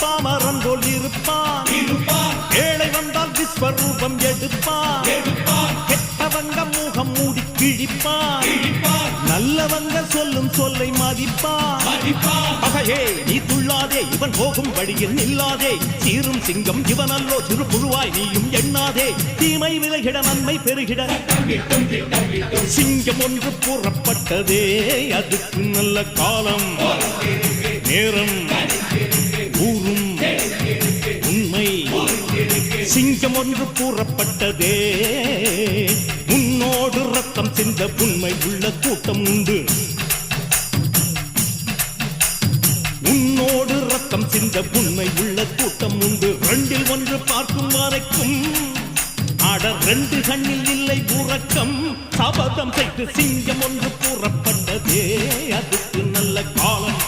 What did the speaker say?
பாமரன் போல் இருப்பான். ஏழை வந்தால் விஸ்வரூபம் எடுப்பான். கெட்டவங்க முகம் மூடி கிழிப்பான். நல்லவங்க சொல்லும் சொல்லை மதிப்பான். பகையே நீ துள்ளாதே, இவன் போகும் வழியில் நில்லாதே. சீரும் சிங்கம் இவனல்லோ, சிறு புழுவாய் நீயும் எண்ணாதே. தீமை விலகிட நன்மை பெருகிட சிங்கம் ஒன்று கூறப்பட்டதே. அதுக்கு நல்ல காலம் நேரம் கூறும் உண்மை. சிங்கம் ஒன்று கூறப்பட்டதே. உன்னோடு ரத்தம் சிந்த உண்மை உள்ள கூட்டம் உண்டு. உன்னோடு ரத்தம் சிந்த உண்மை உள்ள கூட்டம் உண்டு. ரெண்டில் ஒன்று பார்க்கும் வரைக்கும் ஆட ரெண்டு கண்ணில் இல்லை உறக்கம். சபதம் செய்து சிங்கம் ஒன்று கூறப்பட்டதே. அதுக்கு நல்ல காலம்